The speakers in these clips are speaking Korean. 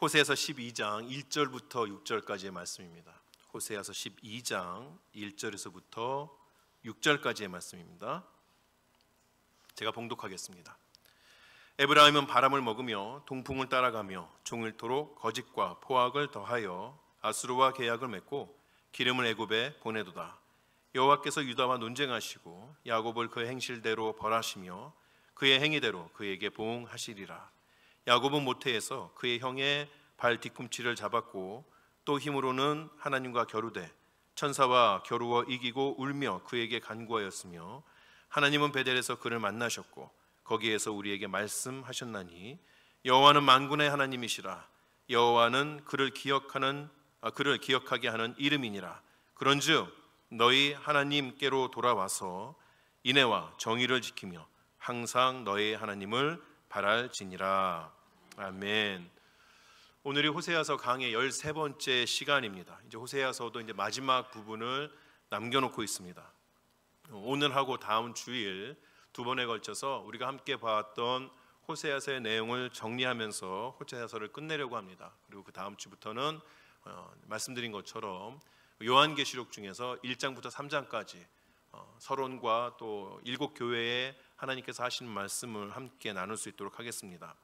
호세아서 12장 1절부터 6절까지의 말씀입니다. 호세아서 12장 1절에서부터 6절까지의 말씀입니다. 제가 봉독하겠습니다. 에브라임은 바람을 먹으며 동풍을 따라가며 종일토록 거짓과 포악을 더하여 아수르와 계약을 맺고 기름을 애굽에 보내도다. 여호와께서 유다와 논쟁하시고 야곱을 그 행실대로 벌하시며 그의 행위대로 그에게 보응하시리라. 야곱은 모태에서 그의 형의 발 뒤꿈치를 잡았고 또 힘으로는 하나님과 겨루되 천사와 겨루어 이기고 울며 그에게 간구하였으며 하나님은 베델에서 그를 만나셨고 거기에서 우리에게 말씀하셨나니 여호와는 만군의 하나님이시라. 여호와는 그를 기억하게 하는 이름이니라. 그런즉 너희 하나님께로 돌아와서 인애와 정의를 지키며 항상 너희 하나님을 바랄지니라. 아멘. 오늘이 호세아서 강의 13번째 시간입니다. 이제 호세아서도 이제 마지막 부분을 남겨놓고 있습니다. 오늘하고 다음 주일 두 번에 걸쳐서 우리가 함께 봐왔던 호세아서의 내용을 정리하면서 호세아서를 끝내려고 합니다. 그리고 그 다음 주부터는 말씀드린 것처럼 요한계시록 중에서 1장부터 3장까지 서론과 또 7교회에 하나님께서 하시는 말씀을 함께 나눌 수 있도록 하겠습니다.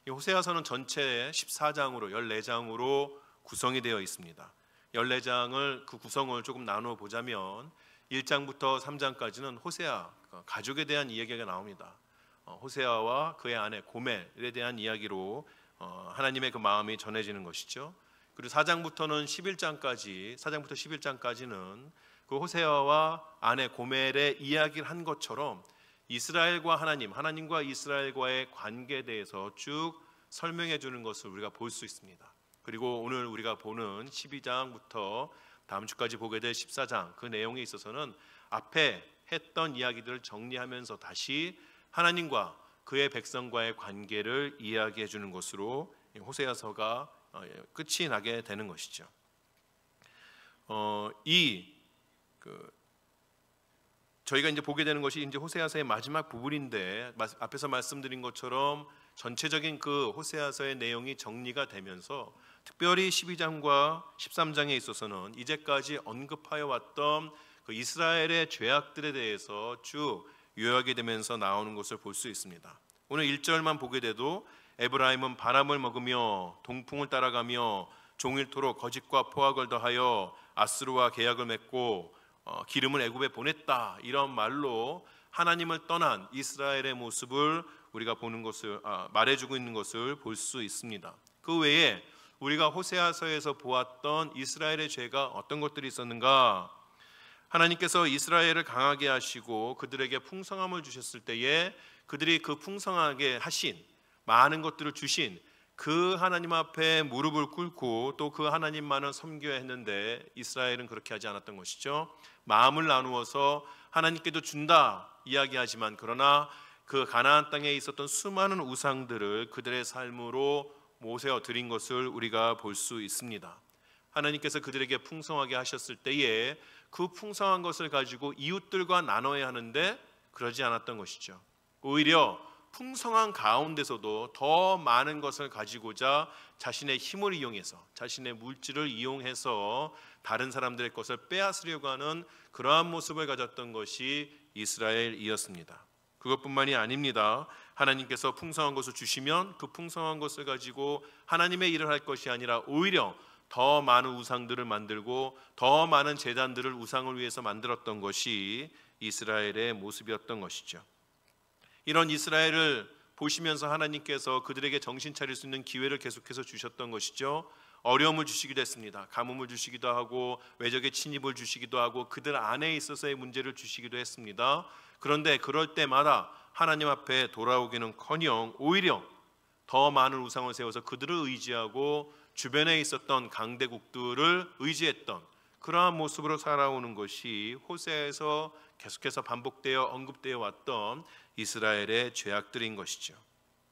이 호세아서는 전체 14장으로 14장으로 구성이 되어 있습니다. 14장을 그 구성을 조금 나누어 보자면 1장부터 3장까지는 호세아 가족에 대한 이야기가 나옵니다. 호세아와 그의 아내 고멜에 대한 이야기로 하나님의 그 마음이 전해지는 것이죠. 그리고 4장부터 11장까지는 그 호세아와 아내 고멜의 이야기를 한 것처럼 이스라엘과 하나님과 이스라엘과의 관계에 대해서 쭉 설명해 주는 것을 우리가 볼 수 있습니다. 그리고 오늘 우리가 보는 12장부터 다음 주까지 보게 될 14장 그 내용에 있어서는 앞에 했던 이야기들을 정리하면서 다시 하나님과 그의 백성과의 관계를 이야기해 주는 것으로 호세아서가 끝이 나게 되는 것이죠. 저희가 이제 보게 되는 것이 이제 호세아서의 마지막 부분인데 앞에서 말씀드린 것처럼 전체적인 그 호세아서의 내용이 정리가 되면서 특별히 12장과 13장에 있어서는 이제까지 언급하여 왔던 그 이스라엘의 죄악들에 대해서 쭉 요약이 되면서 나오는 것을 볼 수 있습니다. 오늘 1절만 보게 돼도 에브라임은 바람을 먹으며 동풍을 따라가며 종일토록 거짓과 포악을 더하여 아수르와 계약을 맺고 기름을 애굽에 보냈다, 이런 말로 하나님을 떠난 이스라엘의 모습을 우리가 보는 것을 말해주고 있는 것을 볼 수 있습니다. 그 외에 우리가 호세아서에서 보았던 이스라엘의 죄가 어떤 것들이 있었는가? 하나님께서 이스라엘을 강하게 하시고 그들에게 풍성함을 주셨을 때에 그들이 그 풍성하게 하신 많은 것들을 주신 그 하나님 앞에 무릎을 꿇고 또 그 하나님만을 섬겨야 했는데 이스라엘은 그렇게 하지 않았던 것이죠. 마음을 나누어서 하나님께도 준다 이야기하지만 그러나 그 가나안 땅에 있었던 수많은 우상들을 그들의 삶으로 모세어 드린 것을 우리가 볼 수 있습니다. 하나님께서 그들에게 풍성하게 하셨을 때에 그 풍성한 것을 가지고 이웃들과 나눠야 하는데 그러지 않았던 것이죠. 오히려 풍성한 가운데서도 더 많은 것을 가지고자 자신의 힘을 이용해서 자신의 물질을 이용해서 다른 사람들의 것을 빼앗으려고 하는 그러한 모습을 가졌던 것이 이스라엘이었습니다. 그것뿐만이 아닙니다. 하나님께서 풍성한 것을 주시면 그 풍성한 것을 가지고 하나님의 일을 할 것이 아니라 오히려 더 많은 우상들을 만들고 더 많은 제단들을 우상을 위해서 만들었던 것이 이스라엘의 모습이었던 것이죠. 이런 이스라엘을 보시면서 하나님께서 그들에게 정신 차릴 수 있는 기회를 계속해서 주셨던 것이죠. 어려움을 주시기도 했습니다. 가뭄을 주시기도 하고 외적의 침입을 주시기도 하고 그들 안에 있어서의 문제를 주시기도 했습니다. 그런데 그럴 때마다 하나님 앞에 돌아오기는커녕 오히려 더 많은 우상을 세워서 그들을 의지하고 주변에 있었던 강대국들을 의지했던 그러한 모습으로 살아오는 것이 호세아에서 계속해서 반복되어 언급되어 왔던 이스라엘의 죄악들인 것이죠.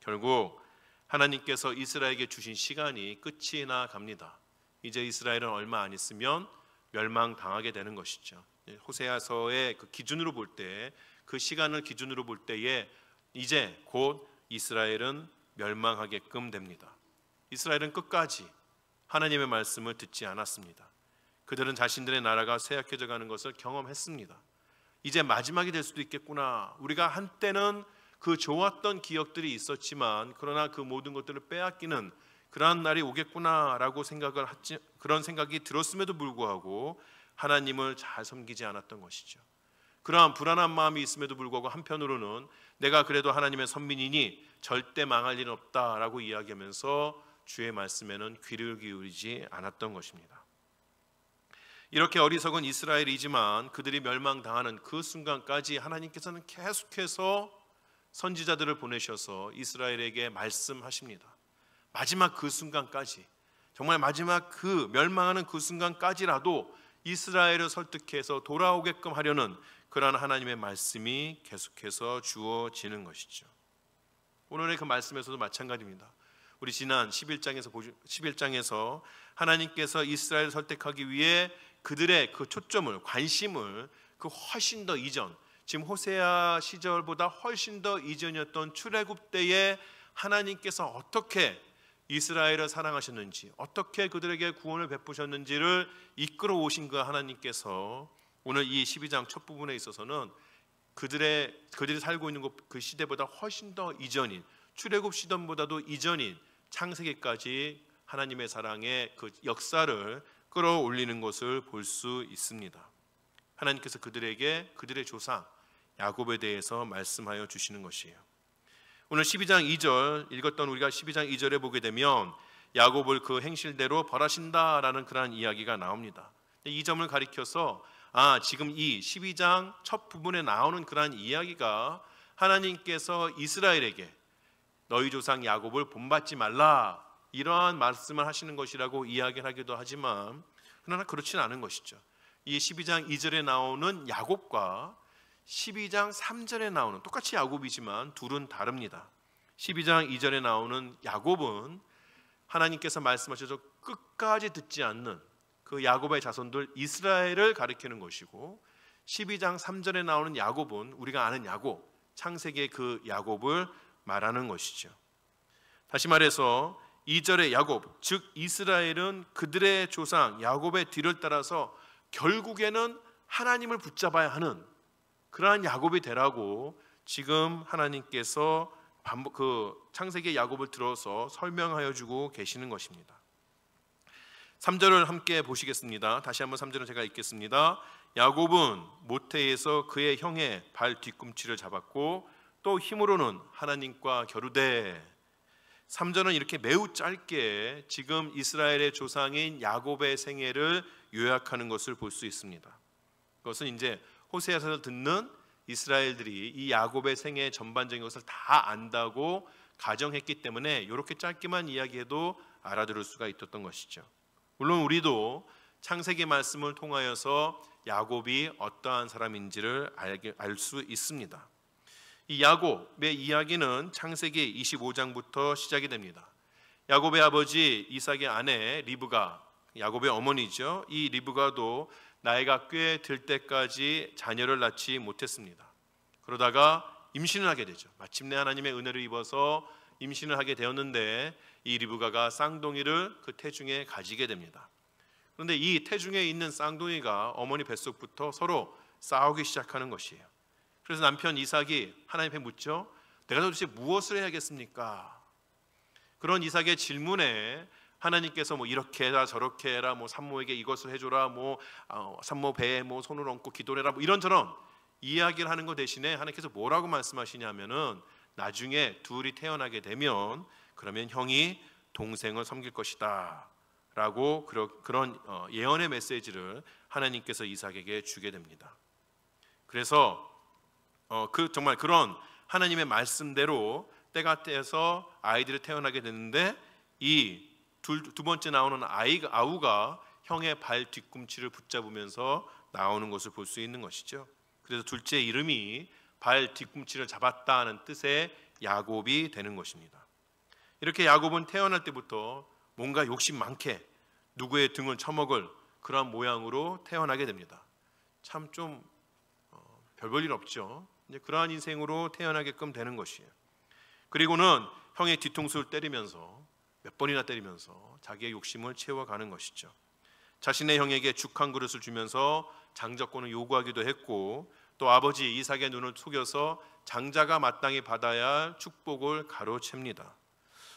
결국 하나님께서 이스라엘에게 주신 시간이 끝이 나 갑니다. 이제 이스라엘은 얼마 안 있으면 멸망당하게 되는 것이죠. 호세아서의 그 기준으로 볼 때, 그 시간을 기준으로 볼 때에 이제 곧 이스라엘은 멸망하게끔 됩니다. 이스라엘은 끝까지 하나님의 말씀을 듣지 않았습니다. 그들은 자신들의 나라가 쇠약해져 가는 것을 경험했습니다. 이제 마지막이 될 수도 있겠구나. 우리가 한때는 그 좋았던 기억들이 있었지만 그러나 그 모든 것들을 빼앗기는 그러한 날이 오겠구나라고 그런 생각이 들었음에도 불구하고 하나님을 잘 섬기지 않았던 것이죠. 그러한 불안한 마음이 있음에도 불구하고 한편으로는 내가 그래도 하나님의 선민이니 절대 망할 일은 없다라고 이야기하면서 주의 말씀에는 귀를 기울이지 않았던 것입니다. 이렇게 어리석은 이스라엘이지만 그들이 멸망당하는 그 순간까지 하나님께서는 계속해서 선지자들을 보내셔서 이스라엘에게 말씀하십니다. 마지막 그 순간까지, 정말 마지막 그 멸망하는 그 순간까지라도 이스라엘을 설득해서 돌아오게끔 하려는 그러한 하나님의 말씀이 계속해서 주어지는 것이죠. 오늘의 그 말씀에서도 마찬가지입니다. 우리 지난 11장에서 하나님께서 이스라엘을 설득하기 위해 그들의 그 초점을, 관심을 그 훨씬 더 이전, 지금 호세아 시절보다 훨씬 더 이전이었던 출애굽 때에 하나님께서 어떻게 이스라엘을 사랑하셨는지, 어떻게 그들에게 구원을 베푸셨는지를 이끌어 오신 그 하나님께서 오늘 이 12장 첫 부분에 있어서는 그들이 살고 있는 그 시대보다 훨씬 더 이전인, 출애굽 시점보다도 이전인 창세기까지 하나님의 사랑의 그 역사를 끌어올리는 것을 볼 수 있습니다. 하나님께서 그들에게 그들의 조상 야곱에 대해서 말씀하여 주시는 것이에요. 오늘 12장 2절 읽었던 우리가 12장 2절에 보게 되면 야곱을 그 행실대로 벌하신다라는 그러한 이야기가 나옵니다. 이 점을 가리켜서 지금 이 12장 첫 부분에 나오는 그러한 이야기가 하나님께서 이스라엘에게 너희 조상 야곱을 본받지 말라 이러한 말씀을 하시는 것이라고 이야기를 하기도 하지만 그러나 그렇지는 않은 것이죠. 이 12장 2절에 나오는 야곱과 12장 3절에 나오는, 똑같이 야곱이지만 둘은 다릅니다. 12장 2절에 나오는 야곱은 하나님께서 말씀하셔서 끝까지 듣지 않는 그 야곱의 자손들 이스라엘을 가리키는 것이고, 12장 3절에 나오는 야곱은 우리가 아는 야곱, 창세기의 그 야곱을 말하는 것이죠. 다시 말해서 2절의 야곱, 즉 이스라엘은 그들의 조상 야곱의 뒤를 따라서 결국에는 하나님을 붙잡아야 하는 그러한 야곱이 되라고 지금 하나님께서 그 창세기의 야곱을 들어서 설명하여 주고 계시는 것입니다. 3절을 함께 보시겠습니다. 다시 한번 3절을 제가 읽겠습니다. 야곱은 모태에서 그의 형의 발 뒤꿈치를 잡았고 또 힘으로는 하나님과 겨루되. 3절은 이렇게 매우 짧게 지금 이스라엘의 조상인 야곱의 생애를 요약하는 것을 볼 수 있습니다. 그것은 이제 호세아서를 듣는 이스라엘들이 이 야곱의 생애 전반적인 것을 다 안다고 가정했기 때문에 이렇게 짧게만 이야기해도 알아들을 수가 있었던 것이죠. 물론 우리도 창세기 말씀을 통하여서 야곱이 어떠한 사람인지를 알 수 있습니다. 이 야곱의 이야기는 창세기 25장부터 시작이 됩니다. 야곱의 아버지 이삭의 아내 리브가, 야곱의 어머니죠. 이 리브가도 나이가 꽤 들 때까지 자녀를 낳지 못했습니다. 그러다가 임신을 하게 되죠. 마침내 하나님의 은혜를 입어서 임신을 하게 되었는데 이 리브가가 쌍둥이를 그 태중에 가지게 됩니다. 그런데 이 태중에 있는 쌍둥이가 어머니 뱃속부터 서로 싸우기 시작하는 것이에요. 그래서 남편 이삭이 하나님께 묻죠. 내가 도대체 무엇을 해야겠습니까? 그런 이삭의 질문에 하나님께서 뭐 이렇게 해라 저렇게 해라, 뭐 산모에게 이것을 해줘라, 뭐 산모 배에 뭐 손을 얹고 기도를 해라, 뭐 이런저런 이야기를 하는 것 대신에 하나님께서 뭐라고 말씀하시냐면은 나중에 둘이 태어나게 되면 그러면 형이 동생을 섬길 것이다 라고 그런 예언의 메시지를 하나님께서 이삭에게 주게 됩니다. 그래서 정말 그런 하나님의 말씀대로 때가 때에서 아이들이 태어나게 되는데 이 두 번째 나오는 아우가 형의 발 뒤꿈치를 붙잡으면서 나오는 것을 볼 수 있는 것이죠. 그래서 둘째 이름이 발 뒤꿈치를 잡았다는 뜻의 야곱이 되는 것입니다. 이렇게 야곱은 태어날 때부터 뭔가 욕심 많게 누구의 등을 쳐먹을 그런 모양으로 태어나게 됩니다. 참 좀 별 볼 일 없죠. 이제 그러한 인생으로 태어나게끔 되는 것이에요. 그리고는 형의 뒤통수를 때리면서 몇 번이나 때리면서 자기의 욕심을 채워가는 것이죠. 자신의 형에게 죽 한 그릇을 주면서 장자권을 요구하기도 했고, 또 아버지 이삭의 눈을 속여서 장자가 마땅히 받아야 할 축복을 가로챕니다.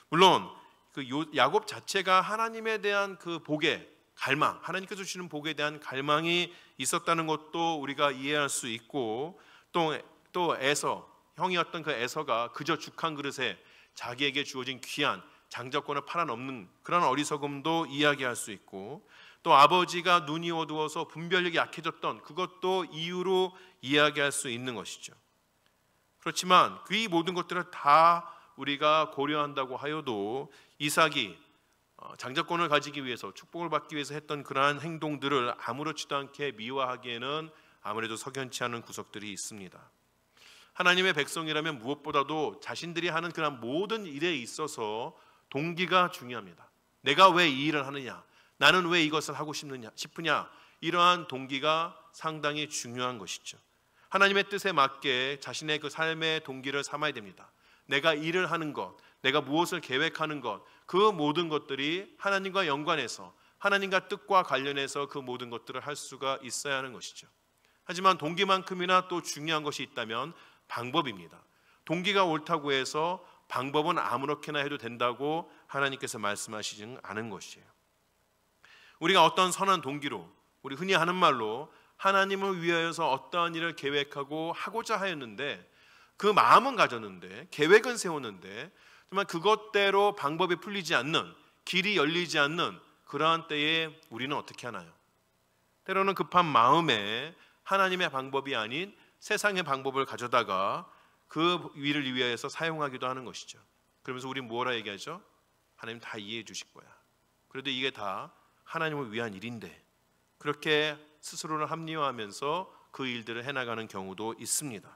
물론 그 야곱 자체가 하나님에 대한 그 복의 갈망, 하나님께서 주시는 복에 대한 갈망이 있었다는 것도 우리가 이해할 수 있고, 또 에서, 형이었던 그 에서가 그저 죽 한 그릇에 자기에게 주어진 귀한 장자권을 팔아넘는 그런 어리석음도 이야기할 수 있고, 또 아버지가 눈이 어두워서 분별력이 약해졌던 그것도 이유로 이야기할 수 있는 것이죠. 그렇지만 그 모든 것들을 다 우리가 고려한다고 하여도 이삭이 장자권을 가지기 위해서, 축복을 받기 위해서 했던 그러한 행동들을 아무렇지도 않게 미화하기에는 아무래도 석연치 않은 구석들이 있습니다. 하나님의 백성이라면 무엇보다도 자신들이 하는 그런 모든 일에 있어서 동기가 중요합니다. 내가 왜 이 일을 하느냐, 나는 왜 이것을 하고 싶으냐, 이러한 동기가 상당히 중요한 것이죠. 하나님의 뜻에 맞게 자신의 그 삶의 동기를 삼아야 됩니다. 내가 일을 하는 것, 내가 무엇을 계획하는 것, 그 모든 것들이 하나님과 연관해서, 하나님과 뜻과 관련해서 그 모든 것들을 할 수가 있어야 하는 것이죠. 하지만 동기만큼이나 또 중요한 것이 있다면 방법입니다. 동기가 옳다고 해서 방법은 아무렇게나 해도 된다고 하나님께서 말씀하시지는 않은 것이에요. 우리가 어떤 선한 동기로, 우리 흔히 하는 말로 하나님을 위하여서 어떠한 일을 계획하고 하고자 하였는데, 그 마음은 가졌는데, 계획은 세웠는데, 정말 그것대로 방법이 풀리지 않는, 길이 열리지 않는 그러한 때에 우리는 어떻게 하나요? 때로는 급한 마음에 하나님의 방법이 아닌 세상의 방법을 가져다가 그 일을 위하여서 사용하기도 하는 것이죠. 그러면서 우리 뭐라 얘기하죠? 하나님 다 이해해 주실 거야. 그래도 이게 다 하나님을 위한 일인데, 그렇게 스스로를 합리화하면서 그 일들을 해나가는 경우도 있습니다.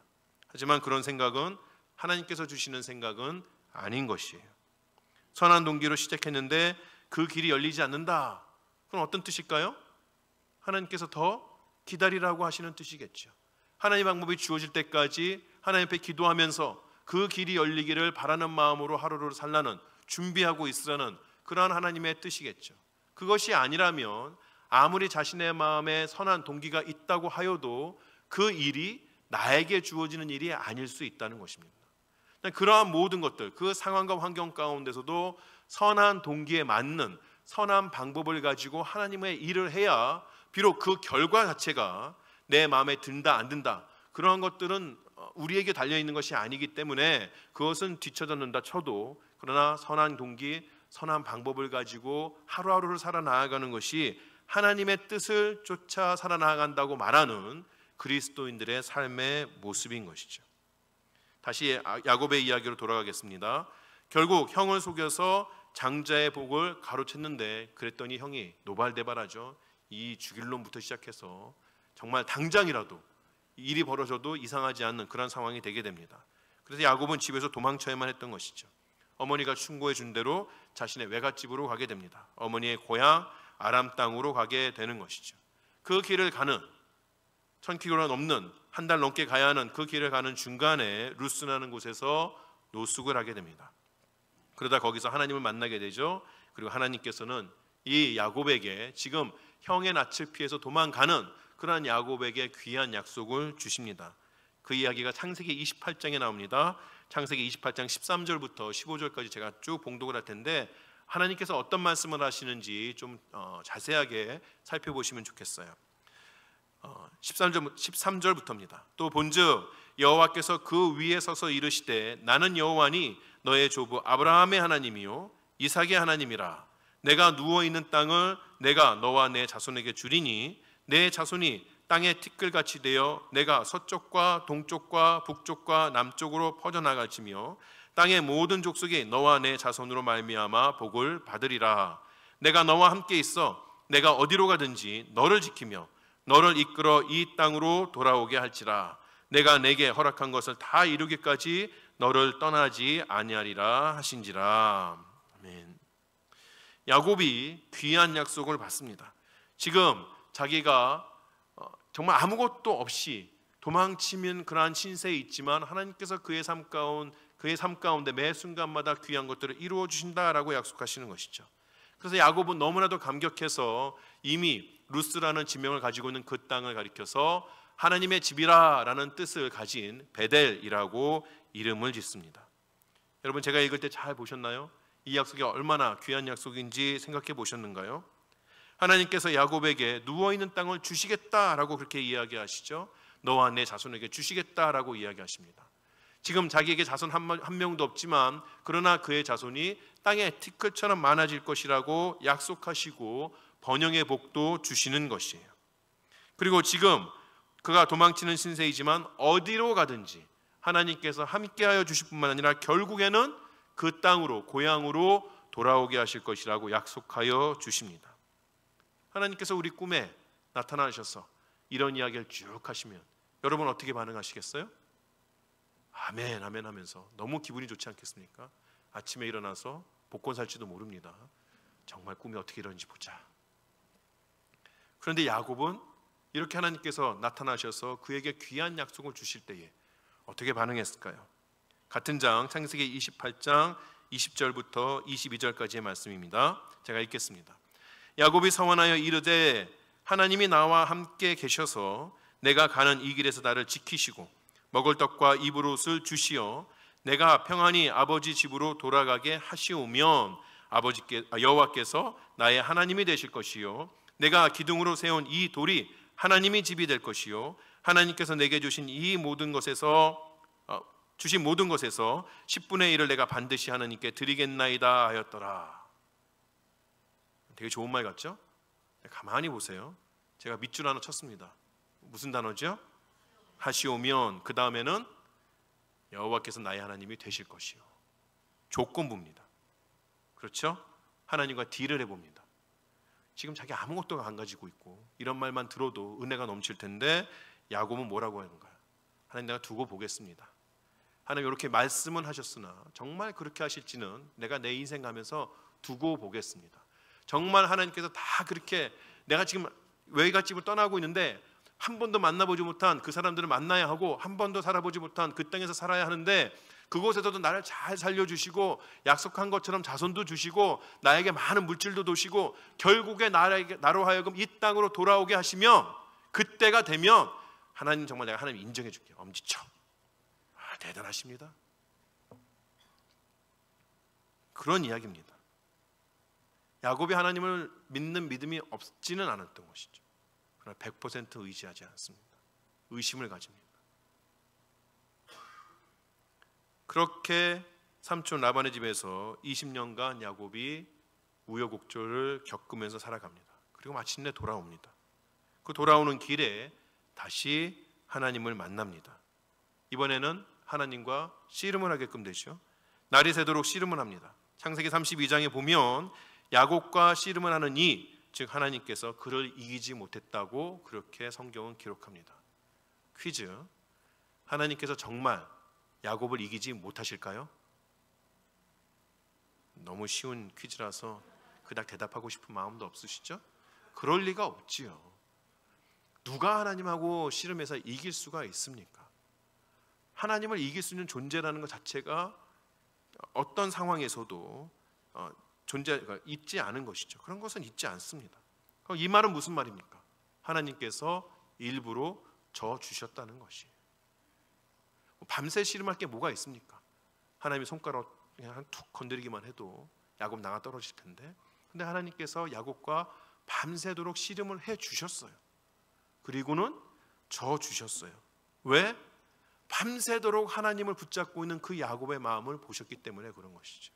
하지만 그런 생각은 하나님께서 주시는 생각은 아닌 것이에요. 선한 동기로 시작했는데 그 길이 열리지 않는다. 그건 어떤 뜻일까요? 하나님께서 더 기다리라고 하시는 뜻이겠죠. 하나님의 방법이 주어질 때까지 하나님 앞에 기도하면서 그 길이 열리기를 바라는 마음으로 하루를 살라는, 준비하고 있으라는 그러한 하나님의 뜻이겠죠. 그것이 아니라면 아무리 자신의 마음에 선한 동기가 있다고 하여도 그 일이 나에게 주어지는 일이 아닐 수 있다는 것입니다. 그러한 모든 것들, 그 상황과 환경 가운데서도 선한 동기에 맞는 선한 방법을 가지고 하나님의 일을 해야 비록 그 결과 자체가 내 마음에 든다 안 든다, 그러한 것들은 우리에게 달려있는 것이 아니기 때문에 그것은 뒤쳐졌는다 쳐도, 그러나 선한 동기, 선한 방법을 가지고 하루하루를 살아나가는 것이 하나님의 뜻을 쫓아 살아나간다고 말하는 그리스도인들의 삶의 모습인 것이죠. 다시 야곱의 이야기로 돌아가겠습니다. 결국 형을 속여서 장자의 복을 가로챘는데, 그랬더니 형이 노발대발하죠. 이 죽일 놈부터 시작해서 정말 당장이라도 일이 벌어져도 이상하지 않는 그런 상황이 되게 됩니다. 그래서 야곱은 집에서 도망쳐야만 했던 것이죠. 어머니가 충고해 준 대로 자신의 외갓집으로 가게 됩니다. 어머니의 고향 아람 땅으로 가게 되는 것이죠. 그 길을 가는 1000km가 넘는, 한 달 넘게 가야 하는 그 길을 가는 중간에 루스라는 곳에서 노숙을 하게 됩니다. 그러다 거기서 하나님을 만나게 되죠. 그리고 하나님께서는 이 야곱에게, 지금 형의 낯을 피해서 도망가는 그러한 야곱에게 귀한 약속을 주십니다. 그 이야기가 창세기 28장에 나옵니다. 창세기 28장 13절부터 15절까지 제가 쭉 봉독을 할 텐데, 하나님께서 어떤 말씀을 하시는지 좀 자세하게 살펴보시면 좋겠어요. 13절부터입니다. 또 본즉 여호와께서 그 위에 서서 이르시되, 나는 여호와니 너의 조부 아브라함의 하나님이요 이삭의 하나님이라. 내가 누워있는 땅을 내가 너와 내 자손에게 주리니 내 자손이 땅의 티끌같이 되어 내가 서쪽과 동쪽과 북쪽과 남쪽으로 퍼져나갈지며 땅의 모든 족속이 너와 내 자손으로 말미암아 복을 받으리라. 내가 너와 함께 있어 내가 어디로 가든지 너를 지키며 너를 이끌어 이 땅으로 돌아오게 할지라. 내가 내게 허락한 것을 다 이루기까지 너를 떠나지 아니하리라 하신지라. 아멘. 야곱이 귀한 약속을 받습니다. 지금 자기가 정말 아무것도 없이 도망치면 그러한 신세에 있지만, 하나님께서 그의 삶 가운데 그의 삶 가운데 매 순간마다 귀한 것들을 이루어 주신다라고 약속하시는 것이죠. 그래서 야곱은 너무나도 감격해서 이미 루스라는 지명을 가지고 있는 그 땅을 가리켜서 하나님의 집이라라는 뜻을 가진 베델이라고 이름을 짓습니다. 여러분, 제가 읽을 때 잘 보셨나요? 이 약속이 얼마나 귀한 약속인지 생각해 보셨는가요? 하나님께서 야곱에게 누워있는 땅을 주시겠다라고 그렇게 이야기하시죠. 너와 내 자손에게 주시겠다라고 이야기하십니다. 지금 자기에게 자손 한 명도 없지만 그러나 그의 자손이 땅에 티끌처럼 많아질 것이라고 약속하시고 번영의 복도 주시는 것이에요. 그리고 지금 그가 도망치는 신세이지만 어디로 가든지 하나님께서 함께하여 주실 뿐만 아니라 결국에는 그 땅으로, 고향으로 돌아오게 하실 것이라고 약속하여 주십니다. 하나님께서 우리 꿈에 나타나셔서 이런 이야기를 쭉 하시면 여러분 어떻게 반응하시겠어요? 아멘 아멘 하면서 너무 기분이 좋지 않겠습니까? 아침에 일어나서 복권 살지도 모릅니다. 정말 꿈이 어떻게 이러는지 보자. 그런데 야곱은 이렇게 하나님께서 나타나셔서 그에게 귀한 약속을 주실 때에 어떻게 반응했을까요? 같은 장 창세기 28장 20절부터 22절까지의 말씀입니다. 제가 읽겠습니다. 야곱이 서원하여 이르되 하나님이 나와 함께 계셔서 내가 가는 이 길에서 나를 지키시고 먹을 떡과 입을 옷을 주시어 내가 평안히 아버지 집으로 돌아가게 하시오면 여호와께서 나의 하나님이 되실 것이요 내가 기둥으로 세운 이 돌이 하나님의 집이 될 것이요 하나님께서 내게 주신 모든 것에서 10분의 1을 내가 반드시 하나님께 드리겠나이다 하였더라. 되게 좋은 말 같죠? 가만히 보세요. 제가 밑줄 하나 쳤습니다. 무슨 단어죠? 하시오면, 그 다음에는 여호와께서 나의 하나님이 되실 것이요. 조건부입니다. 그렇죠? 하나님과 딜을 해봅니다. 지금 자기 아무것도 안 가지고 있고 이런 말만 들어도 은혜가 넘칠 텐데 야곱은 뭐라고 하는가요? 하나님, 내가 두고 보겠습니다. 하나님, 이렇게 말씀은 하셨으나 정말 그렇게 하실지는 내가 내 인생 가면서 두고 보겠습니다. 정말 하나님께서 다 그렇게, 내가 지금 외갓집을 떠나고 있는데 한 번도 만나보지 못한 그 사람들을 만나야 하고 한 번도 살아보지 못한 그 땅에서 살아야 하는데 그곳에서도 나를 잘 살려주시고 약속한 것처럼 자손도 주시고 나에게 많은 물질도 주시고 결국에 나로 하여금 이 땅으로 돌아오게 하시면, 그때가 되면 하나님, 정말 내가 하나님 인정해 줄게요. 엄지척. 대단하십니다. 그런 이야기입니다. 야곱이 하나님을 믿는 믿음이 없지는 않았던 것이죠. 그러나 100% 의지하지 않습니다. 의심을 가집니다. 그렇게 삼촌 라반의 집에서 20년간 야곱이 우여곡절을 겪으면서 살아갑니다. 그리고 마침내 돌아옵니다. 그 돌아오는 길에 다시 하나님을 만납니다. 이번에는 하나님과 씨름을 하게끔 되죠. 날이 새도록 씨름을 합니다. 창세기 32장에 보면 야곱과 씨름을 하는 즉 하나님께서 그를 이기지 못했다고 그렇게 성경은 기록합니다. 퀴즈, 하나님께서 정말 야곱을 이기지 못하실까요? 너무 쉬운 퀴즈라서 그닥 대답하고 싶은 마음도 없으시죠? 그럴 리가 없지요. 누가 하나님하고 씨름해서 이길 수가 있습니까? 하나님을 이길 수 있는 존재라는 것 자체가 어떤 상황에서도 존재가 있지 않은 것이죠. 그런 것은 있지 않습니다. 그럼 이 말은 무슨 말입니까? 하나님께서 일부러 져 주셨다는 것이에요. 밤새 씨름할 게 뭐가 있습니까? 하나님이 손가락 그냥 툭 건드리기만 해도 야곱 나가 떨어질 텐데, 근데 하나님께서 야곱과 밤새도록 씨름을 해 주셨어요. 그리고는 져 주셨어요. 왜? 밤새도록 하나님을 붙잡고 있는 그 야곱의 마음을 보셨기 때문에 그런 것이죠.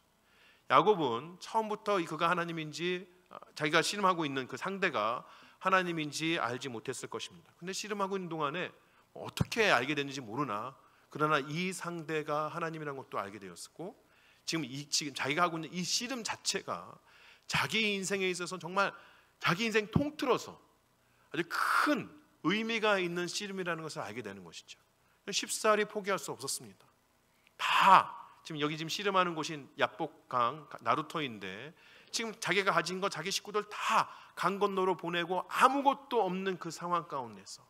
야곱은 처음부터 그가 하나님인지, 자기가 씨름하고 있는 그 상대가 하나님인지 알지 못했을 것입니다. 근데 씨름하고 있는 동안에 어떻게 알게 됐는지 모르나, 그러나 이 상대가 하나님이라는 것도 알게 되었고, 지금 자기가 하고 있는 이 씨름 자체가 자기 인생에 있어서 정말 자기 인생 통틀어서 아주 큰 의미가 있는 씨름이라는 것을 알게 되는 것이죠. 쉽사리 포기할 수 없었습니다. 지금 씨름하는 곳인 야복강 나루터인데, 지금 자기가 가진 것, 자기 식구들 다 강 건너로 보내고 아무것도 없는 그 상황 가운데서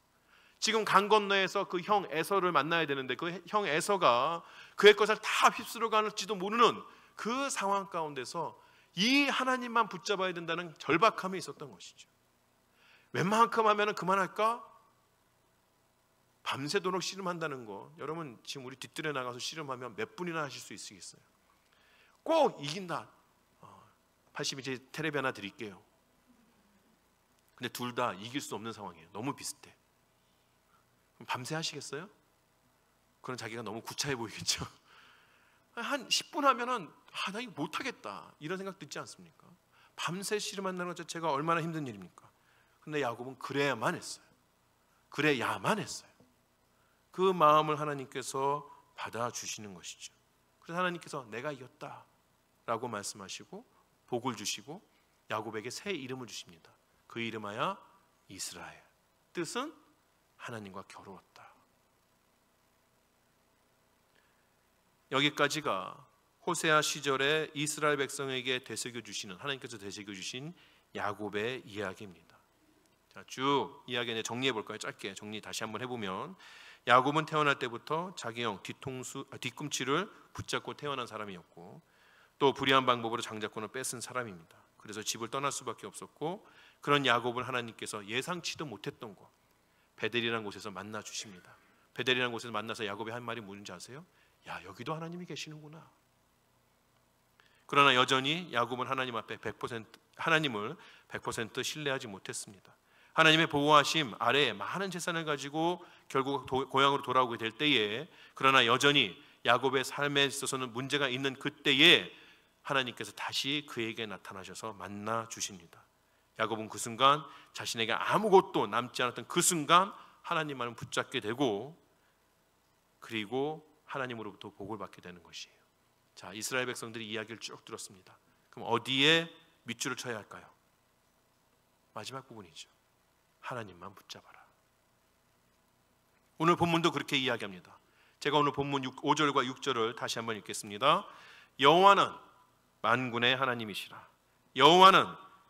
지금 강 건너에서 그 형 에서를 만나야 되는데 그 형 에서가 그의 것을 다 휩쓸어 갈지도 모르는 그 상황 가운데서 이 하나님만 붙잡아야 된다는 절박함이 있었던 것이죠. 웬만큼 하면 그만할까? 밤새도록 씨름한다는 거, 여러분 지금 우리 뒷뜰에 나가서 씨름하면 몇 분이나 하실 수 있으겠어요? 꼭 이긴다. 80인치 텔레비 하나 드릴게요. 근데 둘 다 이길 수 없는 상황이에요. 너무 비슷해. 그럼 밤새 하시겠어요? 그건 자기가 너무 구차해 보이겠죠. 한 10분 하면은 나 이거 못하겠다 이런 생각 듣지 않습니까? 밤새 씨름한다는 것 자체가 얼마나 힘든 일입니까? 근데 야곱은 그래야만 했어요. 그래야만 했어요. 그 마음을 하나님께서 받아주시는 것이죠. 그래서 하나님께서 내가 이겼다 라고 말씀하시고 복을 주시고 야곱에게 새 이름을 주십니다. 그 이름하여 이스라엘, 뜻은 하나님과 겨루었다. 여기까지가 호세아 시절에 이스라엘 백성에게 되새겨 주시는, 하나님께서 되새겨 주신 야곱의 이야기입니다. 자, 쭉 이야기 정리해 볼까요? 짧게 정리 다시 한번 해보면, 야곱은 태어날 때부터 자기 형 뒤꿈치를 붙잡고 태어난 사람이었고, 또 불의한 방법으로 장자권을 뺏은 사람입니다. 그래서 집을 떠날 수밖에 없었고, 그런 야곱을 하나님께서 예상치도 못했던 곳 베델이라는 곳에서 만나 주십니다. 베델이라는 곳에서 만나서 야곱이 한 말이 뭔지 아세요? 야, 여기도 하나님이 계시는구나. 그러나 여전히 야곱은 하나님 앞에 100% 하나님을 100% 신뢰하지 못했습니다. 하나님의 보호하심 아래에 많은 재산을 가지고 결국 고향으로 돌아오게 될 때에, 그러나 여전히 야곱의 삶에 있어서는 문제가 있는 그때에 하나님께서 다시 그에게 나타나셔서 만나 주십니다. 야곱은 그 순간 자신에게 아무것도 남지 않았던 그 순간 하나님만을 붙잡게 되고, 그리고 하나님으로부터 복을 받게 되는 것이에요. 자, 이스라엘 백성들이 이야기를 쭉 들었습니다. 그럼 어디에 밑줄을 쳐야 할까요? 마지막 부분이죠. 하나님만 붙잡아라. 오늘 본문도 그렇게 이야기합니다. 제가 오늘 본문 5절과 6절을 다시 한번 읽겠습니다. 여호와는 만군의 하나님이시라. 여호와는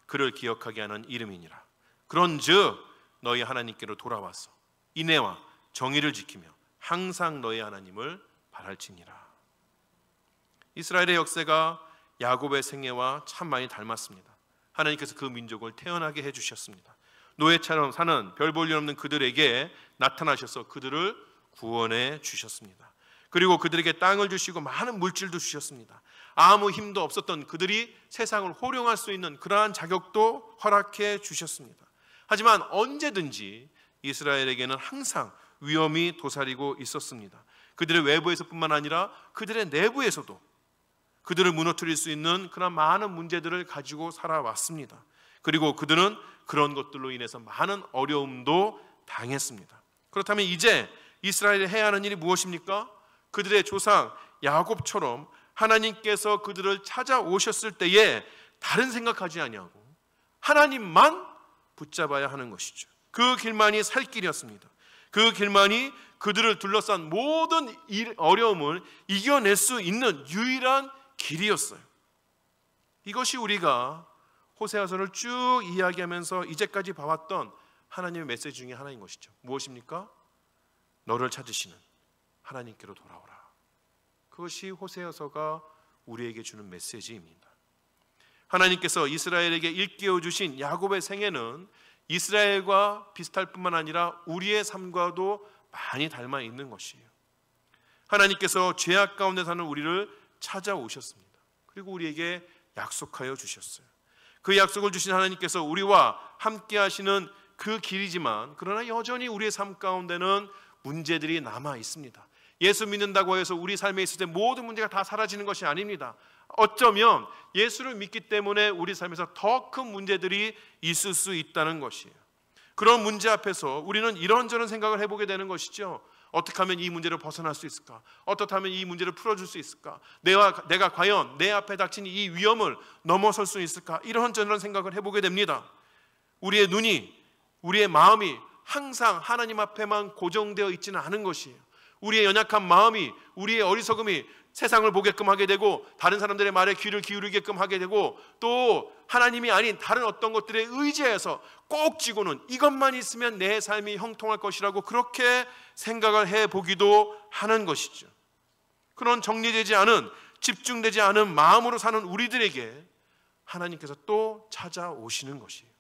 그를 기억하게 하는 이름이니라. 그런즉 너희 하나님께로 돌아와서 인애와 정의를 지키며 항상 너희 하나님을 바랄지니라. 이스라엘의 역사가 야곱의 생애와 참 많이 닮았습니다. 하나님께서 그 민족을 태어나게 해주셨습니다. 노예처럼 사는 별 볼 일 없는 그들에게 나타나셔서 그들을 구원해 주셨습니다. 그리고 그들에게 땅을 주시고 많은 물질도 주셨습니다. 아무 힘도 없었던 그들이 세상을 호령할 수 있는 그러한 자격도 허락해 주셨습니다. 하지만 언제든지 이스라엘에게는 항상 위험이 도사리고 있었습니다. 그들의 외부에서뿐만 아니라 그들의 내부에서도 그들을 무너뜨릴 수 있는 그런 많은 문제들을 가지고 살아왔습니다. 그리고 그들은 그런 것들로 인해서 많은 어려움도 당했습니다. 그렇다면 이제 이스라엘이 해야 하는 일이 무엇입니까? 그들의 조상 야곱처럼 하나님께서 그들을 찾아오셨을 때에 다른 생각하지 아니하고 하나님만 붙잡아야 하는 것이죠. 그 길만이 살 길이었습니다. 그 길만이 그들을 둘러싼 모든 어려움을 이겨낼 수 있는 유일한 길이었어요. 이것이 우리가 호세아서를 쭉 이야기하면서 이제까지 봐왔던 하나님의 메시지 중에 하나인 것이죠. 무엇입니까? 너를 찾으시는 하나님께로 돌아오라. 그것이 호세아서가 우리에게 주는 메시지입니다. 하나님께서 이스라엘에게 일깨워 주신 야곱의 생애는 이스라엘과 비슷할 뿐만 아니라 우리의 삶과도 많이 닮아 있는 것이에요. 하나님께서 죄악 가운데 사는 우리를 찾아오셨습니다. 그리고 우리에게 약속하여 주셨어요. 그 약속을 주신 하나님께서 우리와 함께 하시는 그 길이지만, 그러나 여전히 우리의 삶 가운데는 문제들이 남아 있습니다. 예수 믿는다고 해서 우리 삶에 있을 때 모든 문제가 다 사라지는 것이 아닙니다. 어쩌면 예수를 믿기 때문에 우리 삶에서 더 큰 문제들이 있을 수 있다는 것이에요. 그런 문제 앞에서 우리는 이런저런 생각을 해보게 되는 것이죠. 어떻게 하면 이 문제를 벗어날 수 있을까? 어떻게 하면 이 문제를 풀어줄 수 있을까? 내가 과연 내 앞에 닥친 이 위험을 넘어설 수 있을까? 이런저런 생각을 해보게 됩니다. 우리의 눈이, 우리의 마음이 항상 하나님 앞에만 고정되어 있지는 않은 것이에요. 우리의 연약한 마음이, 우리의 어리석음이 세상을 보게끔 하게 되고 다른 사람들의 말에 귀를 기울이게끔 하게 되고 또 하나님이 아닌 다른 어떤 것들에 의지해서 꼭 쥐고는 이것만 있으면 내 삶이 형통할 것이라고 그렇게 생각을 해보기도 하는 것이죠. 그런 정리되지 않은, 집중되지 않은 마음으로 사는 우리들에게 하나님께서 또 찾아오시는 것이에요.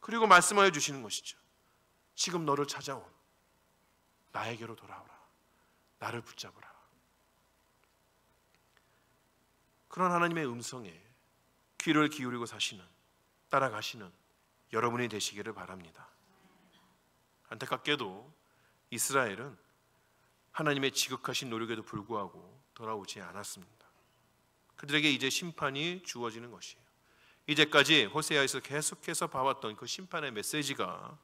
그리고 말씀하여 주시는 것이죠. 지금 너를 찾아온 나에게로 돌아오라. 나를 붙잡으라. 그런 하나님의 음성에 귀를 기울이고 사시는, 따라가시는 여러분이 되시기를 바랍니다. 안타깝게도 이스라엘은 하나님의 지극하신 노력에도 불구하고 돌아오지 않았습니다. 그들에게 이제 심판이 주어지는 것이에요. 이제까지 호세아에서 계속해서 봐왔던 그 심판의 메시지가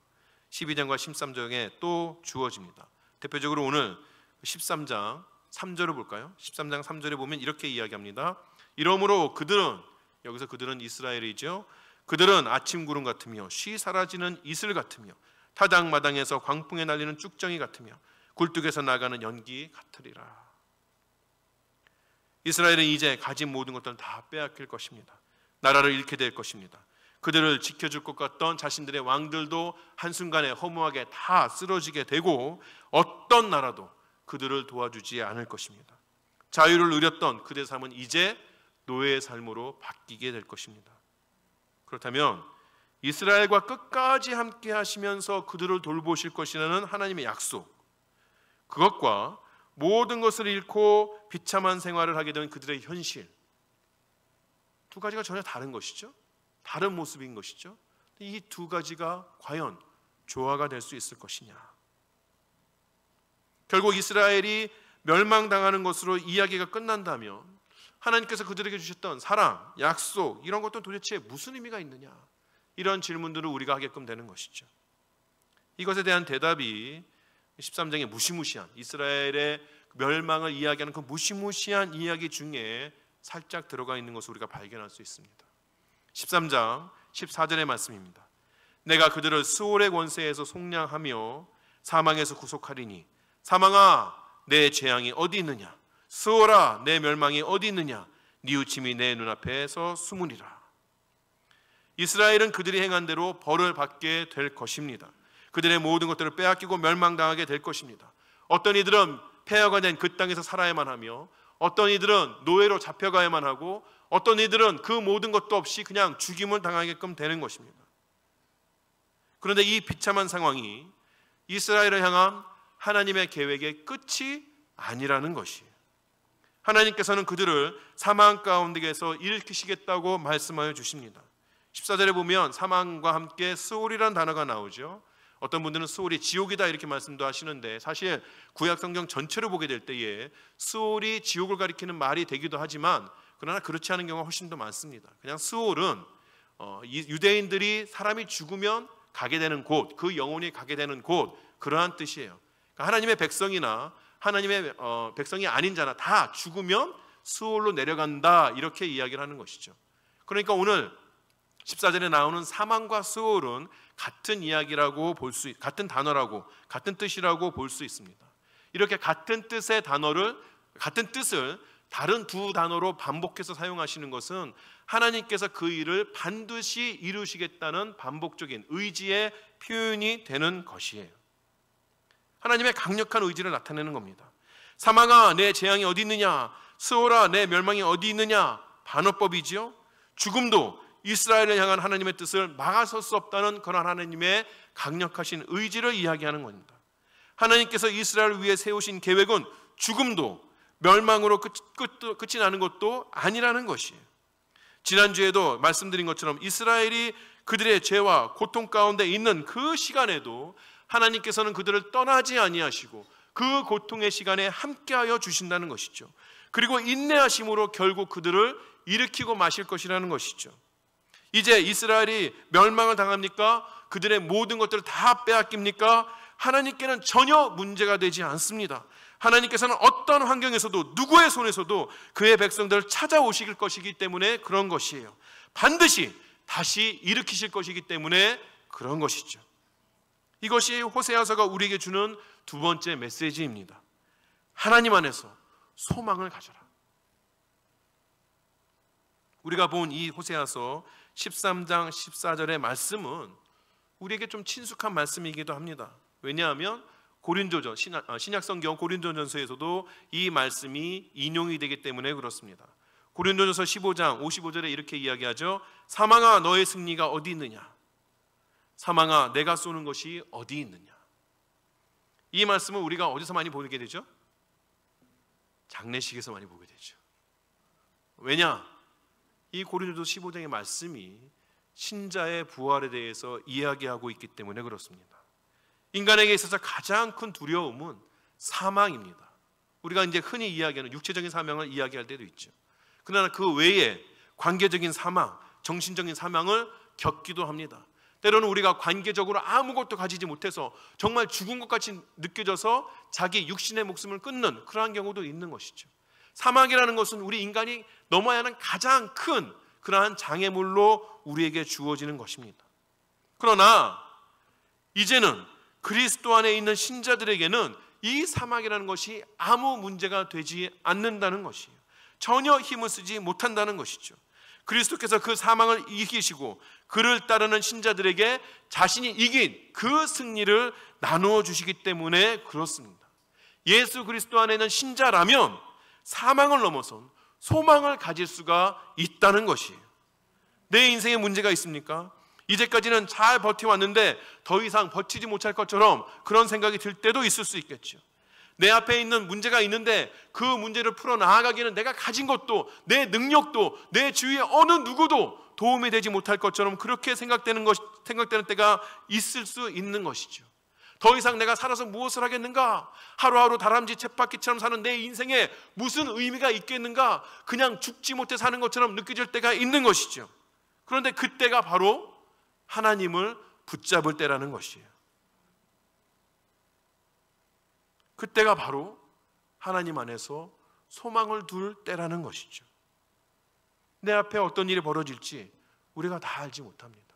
12장과 13장에 또 주어집니다. 대표적으로 오늘 13장 3절을 볼까요? 13장 3절에 보면 이렇게 이야기합니다. 이러므로 그들은, 여기서 그들은 이스라엘이죠. 그들은 아침 구름 같으며 쉬 사라지는 이슬 같으며 타당마당에서 광풍에 날리는 쭉정이 같으며 굴뚝에서 나가는 연기 같으리라. 이스라엘은 이제 가진 모든 것들을 다 빼앗길 것입니다. 나라를 잃게 될 것입니다. 그들을 지켜줄 것 같던 자신들의 왕들도 한순간에 허무하게 다 쓰러지게 되고 어떤 나라도 그들을 도와주지 않을 것입니다. 자유를 누렸던 그들의 삶은 이제 노예의 삶으로 바뀌게 될 것입니다. 그렇다면 이스라엘과 끝까지 함께 하시면서 그들을 돌보실 것이라는 하나님의 약속, 그것과 모든 것을 잃고 비참한 생활을 하게 된 그들의 현실, 두 가지가 전혀 다른 것이죠. 다른 모습인 것이죠. 이 두 가지가 과연 조화가 될 수 있을 것이냐. 결국 이스라엘이 멸망당하는 것으로 이야기가 끝난다면 하나님께서 그들에게 주셨던 사랑, 약속, 이런 것도 도대체 무슨 의미가 있느냐, 이런 질문들을 우리가 하게끔 되는 것이죠. 이것에 대한 대답이 13장의 무시무시한 이스라엘의 멸망을 이야기하는 그 무시무시한 이야기 중에 살짝 들어가 있는 것을 우리가 발견할 수 있습니다. 13장 14절의 말씀입니다. 내가 그들을 스올의 권세에서 속량하며 사망에서 구속하리니 사망아 내 재앙이 어디 있느냐, 스올아 내 멸망이 어디 있느냐, 뉘우침이 내 눈앞에서 숨으리라. 이스라엘은 그들이 행한 대로 벌을 받게 될 것입니다. 그들의 모든 것들을 빼앗기고 멸망당하게 될 것입니다. 어떤 이들은 폐허가 된 그 땅에서 살아야만 하며 어떤 이들은 노예로 잡혀가야만 하고 어떤 이들은 그 모든 것도 없이 그냥 죽임을 당하게끔 되는 것입니다. 그런데 이 비참한 상황이 이스라엘을 향한 하나님의 계획의 끝이 아니라는 것이에요. 하나님께서는 그들을 사망 가운데에서 일으키시겠다고 말씀하여 주십니다. 14절에 보면 사망과 함께 스올이라는 단어가 나오죠. 어떤 분들은 스올이 지옥이다 이렇게 말씀도 하시는데 사실 구약 성경 전체를 보게 될 때에 스올이 지옥을 가리키는 말이 되기도 하지만 그러나 그렇지 않은 경우가 훨씬 더 많습니다. 그냥 스올은 유대인들이 사람이 죽으면 가게 되는 곳, 그 영혼이 가게 되는 곳, 그러한 뜻이에요. 그러니까 하나님의 백성이나 하나님의 백성이 아닌 자나 다 죽으면 스올로 내려간다 이렇게 이야기를 하는 것이죠. 그러니까 오늘 14절에 나오는 사망과 스올은 같은 이야기라고 같은 단어라고, 같은 뜻이라고 볼 수 있습니다. 이렇게 같은 뜻의 같은 뜻을 다른 두 단어로 반복해서 사용하시는 것은 하나님께서 그 일을 반드시 이루시겠다는 반복적인 의지의 표현이 되는 것이에요. 하나님의 강력한 의지를 나타내는 겁니다. 사망아 내 재앙이 어디 있느냐, 스올아 내 멸망이 어디 있느냐, 반어법이지요. 죽음도 이스라엘을 향한 하나님의 뜻을 막아설 수 없다는 그런 하나님의 강력하신 의지를 이야기하는 겁니다. 하나님께서 이스라엘을 위해 세우신 계획은 죽음도 멸망으로 끝이 나는 것도 아니라는 것이에요. 지난주에도 말씀드린 것처럼 이스라엘이 그들의 죄와 고통 가운데 있는 그 시간에도 하나님께서는 그들을 떠나지 아니하시고 그 고통의 시간에 함께하여 주신다는 것이죠. 그리고 인내하심으로 결국 그들을 일으키고 마실 것이라는 것이죠. 이제 이스라엘이 멸망을 당합니까? 그들의 모든 것들을 다 빼앗깁니까? 하나님께는 전혀 문제가 되지 않습니다. 하나님께서는 어떤 환경에서도 누구의 손에서도 그의 백성들을 찾아오실 것이기 때문에 그런 것이에요. 반드시 다시 일으키실 것이기 때문에 그런 것이죠. 이것이 호세아서가 우리에게 주는 두 번째 메시지입니다. 하나님 안에서 소망을 가져라. 우리가 본 이 호세아서 13장 14절의 말씀은 우리에게 좀 친숙한 말씀이기도 합니다. 왜냐하면 고린도전 신약성경 고린도전서에서도 이 말씀이 인용이 되기 때문에 그렇습니다. 고린도전서 15장 55절에 이렇게 이야기하죠. 사망아 너의 승리가 어디 있느냐? 사망아 내가 쏘는 것이 어디 있느냐? 이 말씀은 우리가 어디서 많이 보게 되죠? 장례식에서 많이 보게 되죠. 왜냐? 이 고린도서 15장의 말씀이 신자의 부활에 대해서 이야기하고 있기 때문에 그렇습니다. 인간에게 있어서 가장 큰 두려움은 사망입니다. 우리가 이제 흔히 이야기하는 육체적인 사망을 이야기할 때도 있죠. 그러나 그 외에 관계적인 사망, 정신적인 사망을 겪기도 합니다. 때로는 우리가 관계적으로 아무것도 가지지 못해서 정말 죽은 것 같이 느껴져서 자기 육신의 목숨을 끊는 그러한 경우도 있는 것이죠. 사망이라는 것은 우리 인간이 넘어야 하는 가장 큰 그러한 장애물로 우리에게 주어지는 것입니다. 그러나 이제는 그리스도 안에 있는 신자들에게는 이 사망이라는 것이 아무 문제가 되지 않는다는 것이에요. 전혀 힘을 쓰지 못한다는 것이죠. 그리스도께서 그 사망을 이기시고 그를 따르는 신자들에게 자신이 이긴 그 승리를 나누어 주시기 때문에 그렇습니다. 예수 그리스도 안에 있는 신자라면 사망을 넘어선 소망을 가질 수가 있다는 것이에요. 내 인생에 문제가 있습니까? 이제까지는 잘 버텨왔는데 더 이상 버티지 못할 것처럼 그런 생각이 들 때도 있을 수 있겠죠. 내 앞에 있는 문제가 있는데 그 문제를 풀어나가기에는 내가 가진 것도 내 능력도 내 주위에 어느 누구도 도움이 되지 못할 것처럼 그렇게 생각되는 때가 있을 수 있는 것이죠. 더 이상 내가 살아서 무엇을 하겠는가? 하루하루 다람쥐 쳇바퀴처럼 사는 내 인생에 무슨 의미가 있겠는가? 그냥 죽지 못해 사는 것처럼 느껴질 때가 있는 것이죠. 그런데 그때가 바로 하나님을 붙잡을 때라는 것이에요. 그때가 바로 하나님 안에서 소망을 둘 때라는 것이죠. 내 앞에 어떤 일이 벌어질지 우리가 다 알지 못합니다.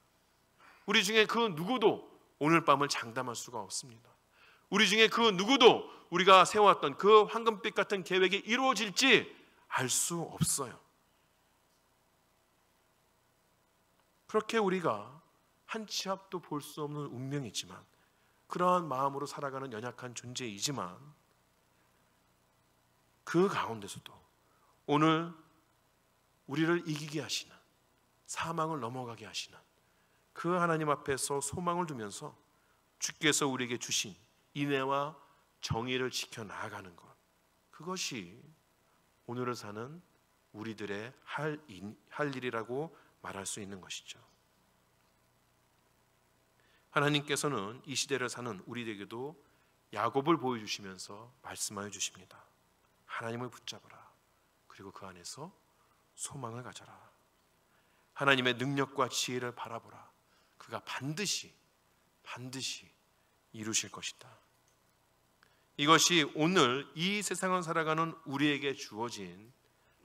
우리 중에 그 누구도 오늘 밤을 장담할 수가 없습니다. 우리 중에 그 누구도 우리가 세워왔던 그 황금빛 같은 계획이 이루어질지 알 수 없어요. 그렇게 우리가 한 치 앞도 볼 수 없는 운명이지만 그러한 마음으로 살아가는 연약한 존재이지만 그 가운데서도 오늘 우리를 이기게 하시는 사망을 넘어가게 하시는 그 하나님 앞에서 소망을 두면서 주께서 우리에게 주신 인애와 정의를 지켜나가는 것, 그것이 오늘을 사는 우리들의 할 일이라고 말할 수 있는 것이죠. 하나님께서는 이 시대를 사는 우리에게도 야곱을 보여주시면서 말씀하여 주십니다. 하나님을 붙잡으라. 그리고 그 안에서 소망을 가져라. 하나님의 능력과 지혜를 바라보라. 그가 반드시 이루실 것이다. 이것이 오늘 이 세상을 살아가는 우리에게 주어진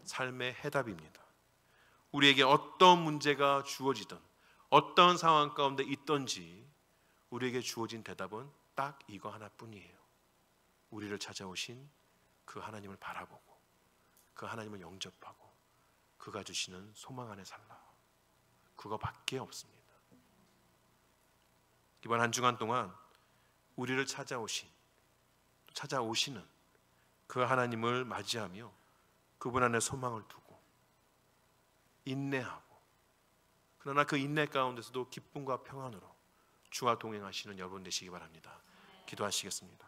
삶의 해답입니다. 우리에게 어떤 문제가 주어지든 어떤 상황 가운데 있든지 우리에게 주어진 대답은 딱 이거 하나뿐이에요. 우리를 찾아오신 그 하나님을 바라보고 그 하나님을 영접하고 그가 주시는 소망 안에 살라. 그거밖에 없습니다. 이번 한 주간 동안 우리를 찾아오시는 그 하나님을 맞이하며 그분 안에 소망을 두고 인내하고, 그러나 그 인내 가운데서도 기쁨과 평안으로 주와 동행하시는 여러분 되시기 바랍니다. 기도하시겠습니다.